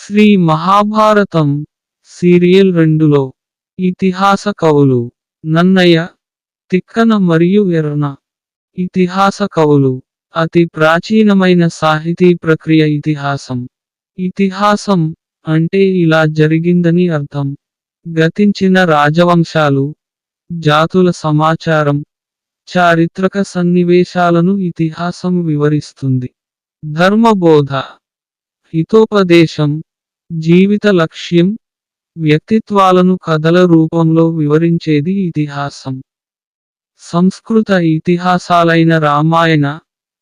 Shri Mahabharatam serial 2లో ఇతిహాస కవులు నన్నయ, తిక్కన మరియు ఎర్న. ఇతిహాస కవులు అతి ప్రాచీనమైన సాహితీ ప్రక్రియ ఇతిహాసం. ఇతిహాసం అంటే ఇలా జరిగిందని అర్థం. గతించిన రాజవంశాలు, జాతుల సమాచారం, చారిత్రక సన్నివేశాలను ఇతిహాసం వివరిస్తుంది. ధర్మబోధ, హితోపదేశం, జీవిత లక్ష్యం, వ్యక్తిత్వాలను కథల రూపంలో వివరించేది ఇతిహాసం. సంస్కృత ఇతిహాసాలైన రామాయణ,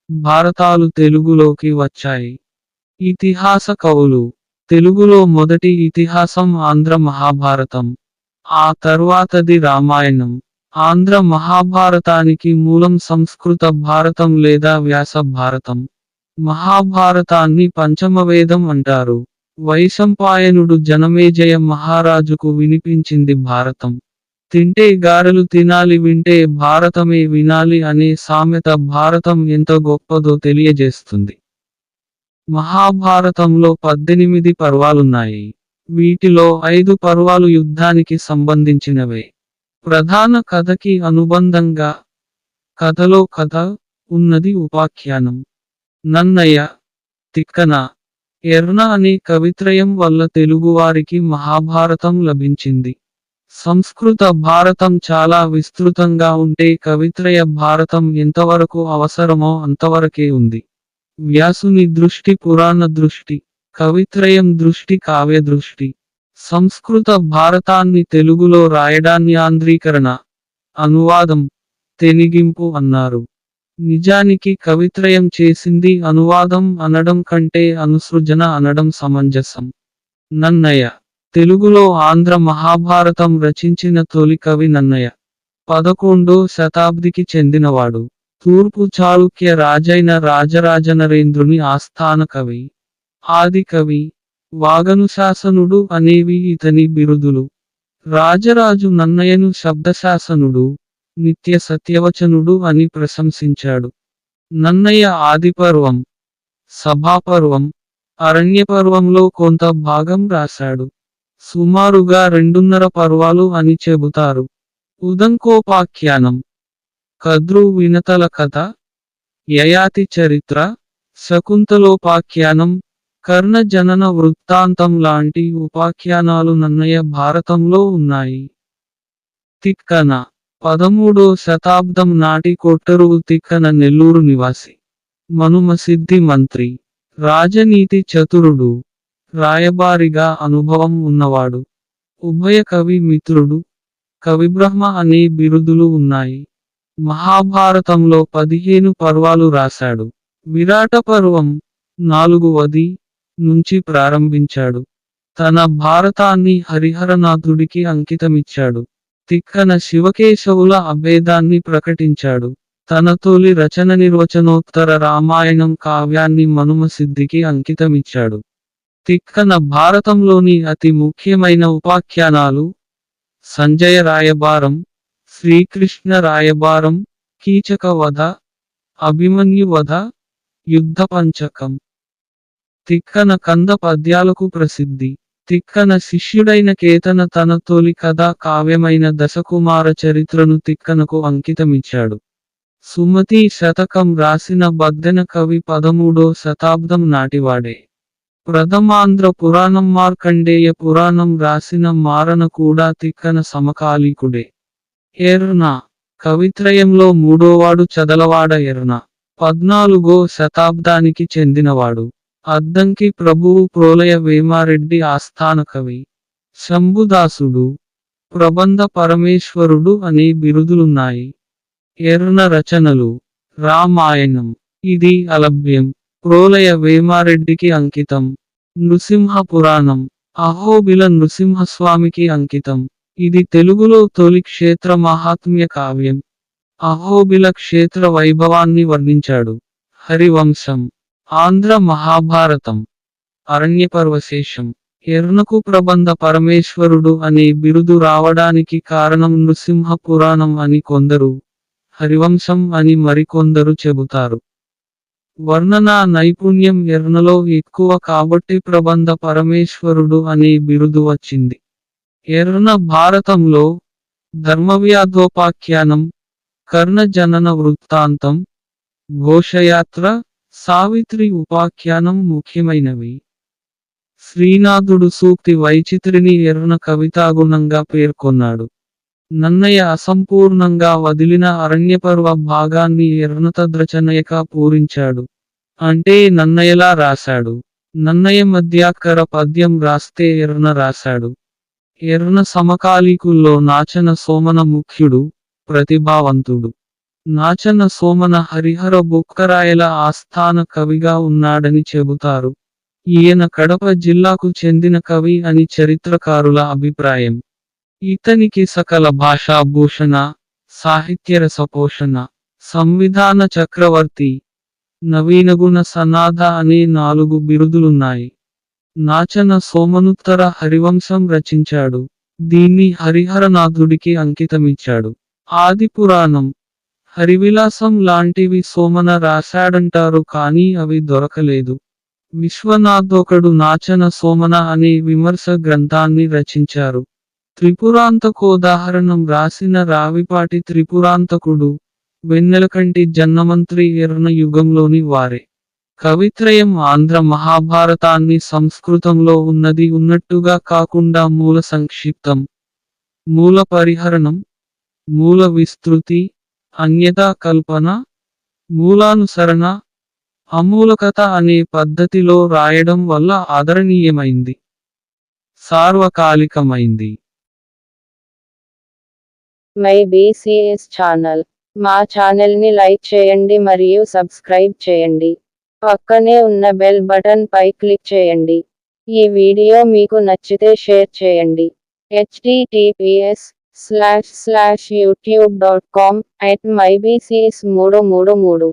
భారతాలు తెలుగులోకి వచ్చాయి. ఇతిహాస కవులు తెలుగులో మొదటి ఇతిహాసం ఆంధ్ర మహాభారతం. ఆ తర్వాతది రామాయణం. ఆంధ్ర మహాభారతానికి మూలం సంస్కృత భారతం లేదా వ్యాస భారతం. మహాభారతాన్ని పంచమవేదం అంటారు. వైశంపాయనుడు జనమేజయ మహారాజుకు వినిపించింది భారతం. తింటే గారెలు తినాలి, వింటే భారతమే వినాలి అనే సామెత భారతం ఎంత గొప్పదో తెలియజేస్తుంది. మహాభారతంలో 18 పర్వాలున్నాయి. వీటిలో 5 పర్వాలు యుద్ధానికి సంబంధించినవే. ప్రధాన కథకి అనుబంధంగా కథలో కథ ఉన్నది ఉపాఖ్యానం. నన్నయ, తిక్కన, ఎర్న అనే కవిత్రయం వల్ల తెలుగువారికి మహాభారతం లభించింది. సంస్కృత భారతం చాలా విస్తృతంగా ఉంటే కవిత్రయ భారతం ఎంతవరకు అవసరమో అంతవరకే ఉంది. వ్యాసుని దృష్టి పురాణ దృష్టి, కవిత్రయం దృష్టి కావ్య దృష్టి. సంస్కృత భారతాన్ని తెలుగులో రాయడాన్ని ఆంధ్రీకరణ, అనువాదం, తెనిగింపు అన్నారు. నిజానికి కవిత్రయం చేసింది అనువాదం అనడం కంటే అనుసృజన అనడం సమంజసం. నన్నయ తెలుగులో ఆంధ్ర మహాభారతం రచించిన తొలి కవి నన్నయ. 11వ శతాబ్దికి చెందినవాడు. తూర్పు చాళుక్య రాజైన రాజరాజనరేంద్రుని ఆస్థాన కవి. ఆది కవి, వాగనుశాసనుడు అనేవి ఇతని బిరుదులు. రాజరాజు నన్నయను శబ్దశాసనుడు, నిత్య సత్యవచనుడు అని ప్రశంసించాడు. నన్నయ ఆదిపర్వం, సభాపర్వం, అరణ్యపర్వంలో కొంత భాగం రాశాడు. సుమారుగా 2.5 పర్వాలు అని చెబుతారు. ఉదంకోపాఖ్యానం, కద్రు వినతల కథ, యయాతి చరిత్ర, శకుంతలోపాఖ్యానం, కర్ణ జనన వృత్తాంతం లాంటి ఉపాఖ్యానాలు నన్నయ భారతంలో ఉన్నాయి. తిక్కన 13వ శతాబ్దం నాటి కొట్టరువు తిక్కన నెల్లూరు నివాసి. మనుమసిద్ధి మంత్రి, రాజనీతి చతురుడు, రాయబారిగా అనుభవం ఉన్నవాడు. ఉభయ కవి మిత్రుడు, కవిబ్రహ్మ అనే బిరుదులు ఉన్నాయి. మహాభారతంలో 15 పర్వాలు రాశాడు. విరాట పర్వం 4వది నుంచి ప్రారంభించాడు. తన భారతాన్ని హరిహరనాథుడికి అంకితమిచ్చాడు. తిక్కన శివకేశవుల అభేదాన్ని ప్రకటించాడు. తన తొలి రచన నిర్వచనోత్తర రామాయణం కావ్యాన్ని మనుమసిద్ధికి అంకితమిచ్చాడు. తిక్కన భారతంలోని అతి ముఖ్యమైన ఉపాఖ్యానాలు సంజయ రాయబారం, శ్రీకృష్ణ రాయబారం, కీచక వధ, అభిమన్యు వధ, యుద్ధ పంచకం. తిక్కన కంద పద్యాలకు ప్రసిద్ధి. తిక్కన శిష్యుడైన కేతన తన తొలి కథా కావ్యమైన దశకుమార చరిత్రను తిక్కనకు అంకితమిచ్చాడు. సుమతి శతకం రాసిన బద్దెన కవి 13వ శతాబ్దం నాటివాడే. ప్రథమాంధ్ర పురాణం మార్కండేయ పురాణం రాసిన మారన కూడా తిక్కన సమకాలీకుడే. ఎర్న కవిత్రయంలో 3వవాడు చదలవాడ ఎర్న. 14వ శతాబ్దానికి చెందినవాడు. అద్దంకి ప్రభువు ప్రోలయ వేమారెడ్డి ఆస్థాన కవి. శంభుదాసుడు, ప్రబంధ పరమేశ్వరుడు అనే బిరుదులున్నాయి. ఎర్న రచనలు రామాయణం, ఇది అలభ్యం, ప్రోలయ వేమారెడ్డికి అంకితం. నృసింహ పురాణం, అహోబిల నృసింహస్వామికి అంకితం. ఇది తెలుగులో తొలి క్షేత్ర మహాత్మ్య కావ్యం. అహోబిల క్షేత్ర వైభవాన్ని వర్ణించాడు. హరివంశం, ఆంధ్ర మహాభారతం, అరణ్యపర్వశేషం. ఎర్నకు ప్రబంధ పరమేశ్వరుడు అనే బిరుదు రావడానికి కారణం నృసింహ పురాణం అని కొందరు, హరివంశం అని మరికొందరు చెబుతారు. వర్ణనా నైపుణ్యం ఎర్నలో ఎక్కువ కాబట్టి ప్రబంధ పరమేశ్వరుడు అనే బిరుదు వచ్చింది. ఎర్న భారతంలో ధర్మవ్యాధోపాఖ్యానం, కర్ణ జనన వృత్తాంతం, ఘోషయాత్ర, సావిత్రి ఉపాఖ్యానం ముఖ్యమైనవి. శ్రీనాథుడు సూక్తి వైచిత్రిని ఎర్న కవితాగుణంగా పేర్కొన్నాడు. నన్నయ అసంపూర్ణంగా వదిలిన అరణ్యపర్వ భాగాన్ని ఎర్నతద్రచనయక పూరించాడు. అంటే నన్నయలా రాశాడు. నన్నయ మధ్యాక్కర పద్యం రాస్తే ఎర్న రాశాడు. ఎర్న సమకాలీకుల్లో నాచన సోమన ముఖ్యుడు, ప్రతిభావంతుడు. నాచన సోమన హరిహర బుక్కరాయల ఆస్థాన కవిగా ఉన్నాడని చెబుతారు. ఈయన కడప జిల్లాకు చెందిన కవి అని చరిత్రకారుల అభిప్రాయం. ఇతనికి సకల భాషాభూషణ, సాహిత్యరసపోషణ, సంవిధాన చక్రవర్తి, నవీనగుణ సనాథ అనే 4 బిరుదులున్నాయి. నాచన సోమనుత్తర హరివంశం రచించాడు. దీన్ని హరిహరనాథుడికి అంకితమిచ్చాడు. ఆదిపురాణం, హరివిలాసం లాంటివి సోమన రాశాడంటారు కానీ అవి దొరకలేదు. విశ్వనాథొకడు నాచన సోమన అనే విమర్శ గ్రంథాన్ని రచించారు. త్రిపురాంతకోదాహరణం రాసిన రావిపాటి త్రిపురాంతకుడు, వెన్నెలకంటి జన్నమంత్రి ఎర్న యుగంలోని వారే. కవిత్రయం ఆంధ్ర మహాభారతాన్ని సంస్కృతంలో ఉన్నది ఉన్నట్టుగా కాకుండా మూల సంక్షిప్తం, మూల పరిహరణం, మూల విస్తృతి, అన్యథా కల్పన, మూలానుసరణ, అమూలకత అనే పద్ధతిలో రాయడం వల్ల ఆదరణీయమైంది, సార్వకాలికమైంది. My BCS channel. మా ఛానల్ని లైక్ చేయండి మరియు సబ్స్క్రైబ్ చేయండి. పక్కనే ఉన్న బెల్ బటన్ పై క్లిక్ చేయండి. ఈ వీడియో మీకు నచ్చితే షేర్ చేయండి. https://youtube.com/mybcs333